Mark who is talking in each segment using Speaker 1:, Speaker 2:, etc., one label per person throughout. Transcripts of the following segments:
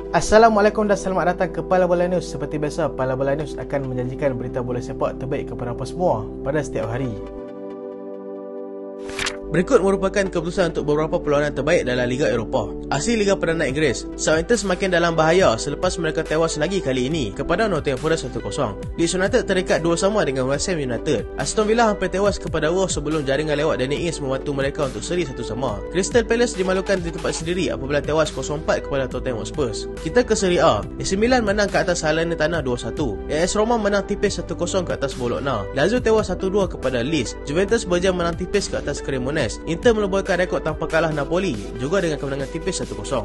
Speaker 1: Assalamualaikum dan selamat datang ke Pala Bola News. Seperti biasa, Pala Bola News akan menjanjikan berita bola sepak terbaik kepada anda semua pada setiap hari. Berikut merupakan keputusan untuk beberapa perlawanan terbaik dalam Liga Eropah. Asli Liga Perdana Inggeris, Southampton semakin dalam bahaya selepas mereka tewas lagi kali ini kepada Nottingham Forest 1-0. Leeds United terikat 2-2 dengan West Ham United. Aston Villa hampir tewas kepada Wolves sebelum jaringan lewat Danny Ings membantu mereka untuk seri 1-1. Crystal Palace dimalukan di tempat sendiri apabila tewas 0-4 kepada Tottenham Hotspur. Kita ke Serie A. AC Milan menang ke atas Salernitana 2-1. AS Roma menang tipis 1-0 ke atas Bologna. Lazio tewas 1-2 kepada Leeds. Juventus berjaya menang tipis ke atas Cremonese. Inter meleburkan rekod tanpa kalah Napoli juga dengan kemenangan tipis 1-0.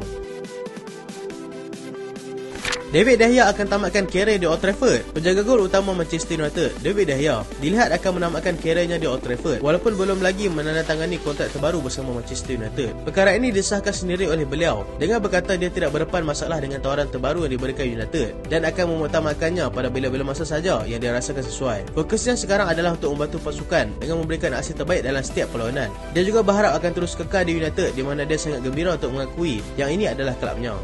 Speaker 1: David De Gea akan tamatkan kerjaya di Old Trafford. Penjaga gol utama Manchester United, David De Gea, dilihat akan menamatkan kerjanya di Old Trafford walaupun belum lagi menandatangani kontrak terbaru bersama Manchester United. Perkara ini disahkan sendiri oleh beliau dengan berkata dia tidak berdepan masalah dengan tawaran terbaru yang diberikan United dan akan memuktamadkannya pada bila-bila masa saja yang dia rasakan sesuai. Fokusnya sekarang adalah untuk membantu pasukan dengan memberikan aksi terbaik dalam setiap perlawanan. Dia juga berharap akan terus kekal di United di mana dia sangat gembira untuk mengakui yang ini adalah kelabnya.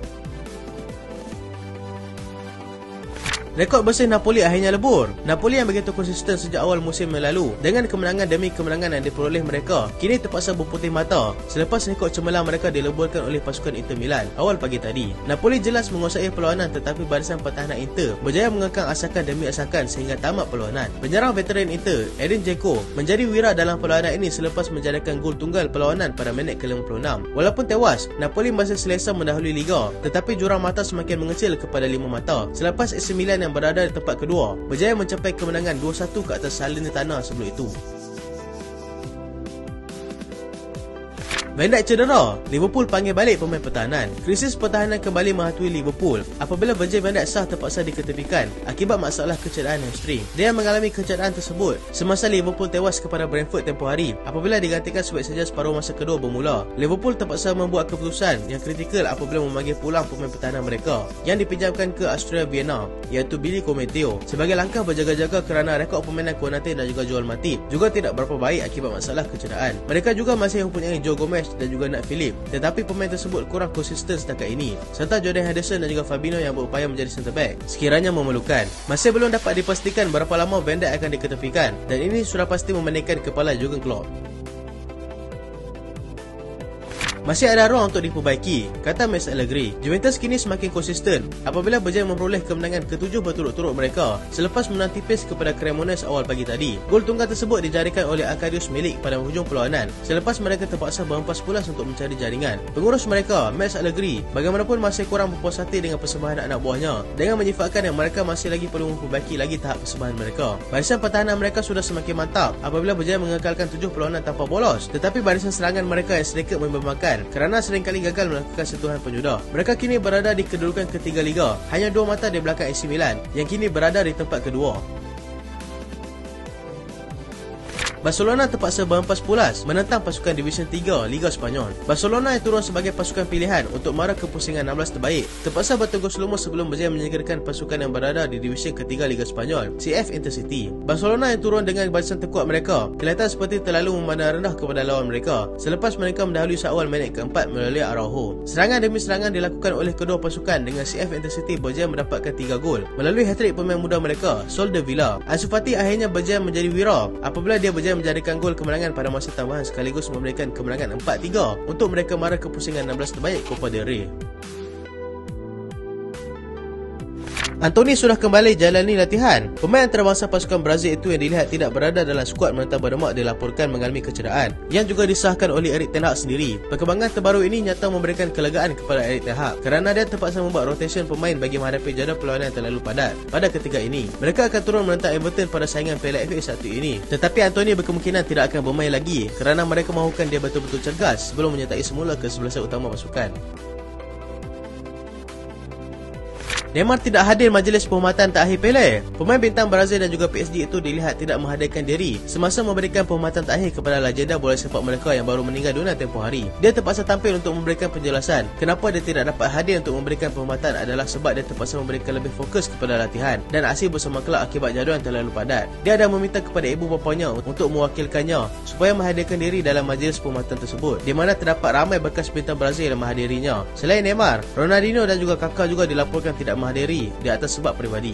Speaker 1: Rekod bersih Napoli akhirnya lebur. Napoli yang begitu konsisten sejak awal musim lalu dengan kemenangan demi kemenangan yang diperoleh mereka kini terpaksa berputih mata selepas rekod cemerlang mereka dileburkan oleh pasukan Inter Milan awal pagi tadi. Napoli jelas menguasai perlawanan tetapi barisan pertahanan Inter berjaya mengekang asakan demi asakan sehingga tamat perlawanan. Penyerang veteran Inter, Edin Dzeko, menjadi wira dalam perlawanan ini selepas menjadikan gol tunggal perlawanan pada minit ke-56. Walaupun tewas, Napoli masih selesa mendahului liga tetapi jurang mata semakin mengecil kepada 5 mata selepas AC Milan yang berada di tempat kedua berjaya mencapai kemenangan 2-1 ke atas Salernitana sebelum itu. Van Dijk cedera, Liverpool panggil balik pemain pertahanan. Krisis pertahanan kembali menghantui Liverpool apabila Virgil van Dijk Sah terpaksa diketepikan akibat masalah kecederaan hamstring. Dia yang mengalami kecederaan tersebut semasa Liverpool tewas kepada Brentford tempoh hari apabila digantikan sebaik saja separuh masa kedua bermula. Liverpool terpaksa membuat keputusan yang kritikal apabila memanggil pulang pemain pertahanan mereka yang dipinjamkan ke Austria Vienna iaitu Billy Cometeo sebagai langkah berjaga-jaga kerana rekod permainan Konate dan juga Joel Matip juga tidak berapa baik akibat masalah kecederaan. Mereka juga masih mempunyai Joe Gomez dan juga Nat Phillips, tetapi pemain tersebut kurang konsisten setakat ini serta Jordan Henderson dan juga Fabinho yang berupaya menjadi centre back sekiranya memerlukan. Masih belum dapat dipastikan berapa lama Van Dijk akan diketepikan dan ini sudah pasti memandaikan kepala Jurgen Klopp. Masih ada ruang untuk diperbaiki, kata Max Allegri. Juventus kini semakin konsisten apabila berjaya memperoleh kemenangan ke-7 berturut-turut mereka selepas menang tipis kepada Cremonese awal pagi tadi. Gol tunggal tersebut dijadikan oleh Arkadiusz Milik pada hujung perlawanan selepas mereka terpaksa berhempas pulas untuk mencari jaringan. Pengurus mereka, Max Allegri, bagaimanapun masih kurang berpuas hati dengan persembahan anak buahnya dengan menyifatkan yang mereka masih lagi perlu memperbaiki lagi tahap persembahan mereka. Barisan pertahanan mereka sudah semakin mantap apabila berjaya mengekalkan 7 perlawanan tanpa bolos, tetapi barisan serangan mereka yang sedikit membebaskan kerana seringkali gagal melakukan sentuhan penjudah. Mereka kini berada di kedudukan ketiga liga, hanya 2 mata di belakang AC Milan yang kini berada di tempat kedua. Barcelona terpaksa berhempas pulas menentang pasukan Division 3 Liga Spanyol. Barcelona yang turun sebagai pasukan pilihan untuk mara ke pusingan 16 terbaik terpaksa bertunggu selumur sebelum berjaya menyingkirkan pasukan yang berada di Division ketiga Liga Spanyol, CF Intercity. Barcelona yang turun dengan barisan terkuat mereka kelihatan seperti terlalu memandang rendah kepada lawan mereka selepas mereka mendahului seawal minit keempat melalui Araujo. Serangan demi serangan dilakukan oleh kedua pasukan dengan CF Intercity berjaya mendapatkan 3 gol melalui hat-trick pemain muda mereka, Soldevilla. Ansu Fati akhirnya berjaya menjadi wira apabila dia berjaya menjadikan gol kemenangan pada masa tambahan sekaligus memberikan kemenangan 4-3 untuk mereka mara ke pusingan 16 terbaik Copa del Rey. Antony sudah kembali jalani latihan. Pemain antarabangsa pasukan Brazil itu yang dilihat tidak berada dalam skuad menentang Berdemak dilaporkan mengalami kecederaan yang juga disahkan oleh Erik ten Hag sendiri. Perkembangan terbaru ini nyata memberikan kelegaan kepada Erik ten Hag kerana dia terpaksa membuat rotation pemain bagi menghadapi jadual perlawanan yang terlalu padat pada ketiga ini. Mereka akan turun menentang Everton pada saingan Piala FA Sabtu ini, tetapi Antony berkemungkinan tidak akan bermain lagi kerana mereka mahukan dia betul-betul cergas sebelum menyertai semula kesebelasan utama pasukan. Neymar tidak hadir majlis penghormatan terakhir Pele. Pemain bintang Brazil dan juga PSG itu dilihat tidak menghadirkan diri semasa memberikan penghormatan terakhir kepada legenda bola sepak mereka yang baru meninggal dunia tempoh hari. Dia terpaksa tampil untuk memberikan penjelasan kenapa dia tidak dapat hadir untuk memberikan penghormatan adalah sebab dia terpaksa memberikan lebih fokus kepada latihan dan aksi bersama kelab akibat jadual yang terlalu padat. Dia ada meminta kepada ibu bapanya untuk mewakilkannya supaya menghadirkan diri dalam majlis penghormatan tersebut, di mana terdapat ramai bekas bintang Brazil yang menghadirinya. Selain Neymar, Ronaldinho dan juga Kaká juga dilaporkan tidak menghadiri di atas sebab peribadi.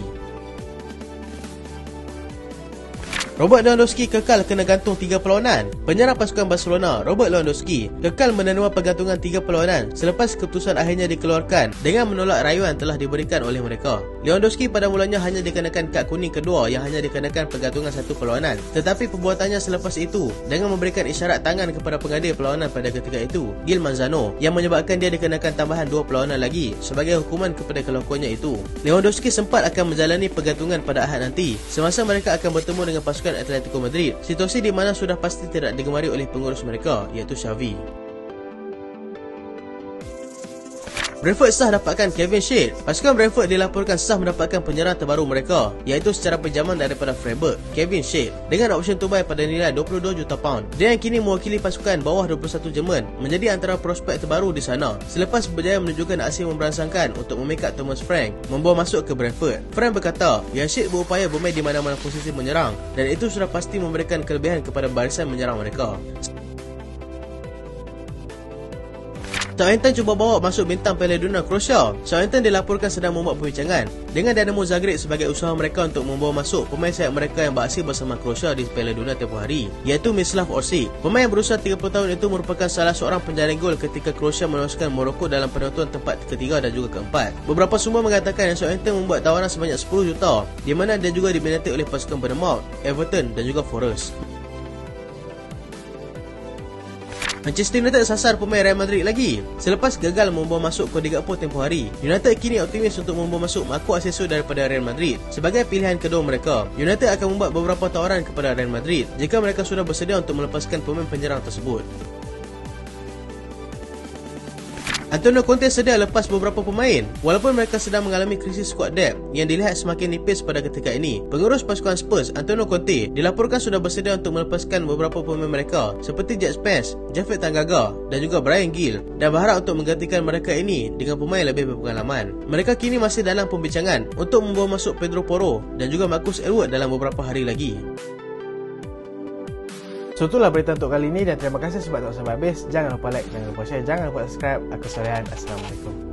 Speaker 1: Robert Lewandowski kekal kena gantung 3 perlawanan. Penyerang pasukan Barcelona, Robert Lewandowski, kekal menerima pergantungan 3 perlawanan selepas keputusan akhirnya dikeluarkan dengan menolak rayuan telah diberikan oleh mereka. Lewandowski pada mulanya hanya dikenakan kad kuning kedua yang hanya dikenakan pergantungan 1 perlawanan. Tetapi perbuatannya selepas itu dengan memberikan isyarat tangan kepada pengadil perlawanan pada ketika itu, Gil Manzano, yang menyebabkan dia dikenakan tambahan 2 perlawanan lagi sebagai hukuman kepada kelakuannya itu. Lewandowski sempat akan menjalani pergantungan pada Ahad nanti semasa mereka akan bertemu dengan pasukan Atletico Madrid, situasi di mana sudah pasti tidak digemari oleh pengurus mereka, iaitu Xavi. Brentford sah dapatkan Kevin Shade. Pasukan Brentford dilaporkan sah mendapatkan penyerang terbaru mereka, iaitu secara pinjaman daripada Freiburg, Kevin Shade, dengan option tubai pada nilai 22 juta pound. Dia yang kini mewakili pasukan bawah 21 Jerman menjadi antara prospek terbaru di sana selepas berjaya menunjukkan aksi memberansangkan untuk memikat Thomas Frank membawa masuk ke Brentford. Frank berkata yang Shade berupaya bermain di mana-mana posisi menyerang dan itu sudah pasti memberikan kelebihan kepada barisan menyerang mereka. Southampton cuba bawa masuk bintang Piala Dunia Croatia. Southampton dilaporkan sedang membuat perbincangan dengan Dinamo Zagreb sebagai usaha mereka untuk membawa masuk pemain sayap mereka yang beraksi bersama Croatia di Piala Dunia tempoh hari, iaitu Mislav Orsic. Pemain yang berusia 30 tahun itu merupakan salah seorang penjaring gol ketika Croatia menewaskan Morocco dalam penentuan tempat ketiga dan juga keempat. Beberapa sumber mengatakan yang Southampton membuat tawaran sebanyak 10 juta, di mana dia juga diminati oleh pasukan Bournemouth, Everton dan juga Forest. Manchester United sasar pemain Real Madrid lagi. Selepas gagal membawa masuk Cody Gakpo tempoh hari, United kini optimis untuk membawa masuk Marco Asensio daripada Real Madrid sebagai pilihan kedua mereka. United akan membuat beberapa tawaran kepada Real Madrid jika mereka sudah bersedia untuk melepaskan pemain penyerang tersebut. Antonio Conte sedia lepas beberapa pemain walaupun mereka sedang mengalami krisis squad depth yang dilihat semakin nipis pada ketika ini. Pengurus pasukan Spurs, Antonio Conte, dilaporkan sudah bersedia untuk melepaskan beberapa pemain mereka seperti Jack Spence, Japhet Tanganga dan juga Bryan Gil, dan berharap untuk menggantikan mereka ini dengan pemain lebih berpengalaman. Mereka kini masih dalam pembincangan untuk membawa masuk Pedro Porro dan juga Marcus Edwards dalam beberapa hari lagi. So itulah berita untuk kali ini dan terima kasih sebab tengok sampai habis. Jangan lupa like, jangan lupa share, jangan lupa subscribe. Aku Solehan. Assalamualaikum.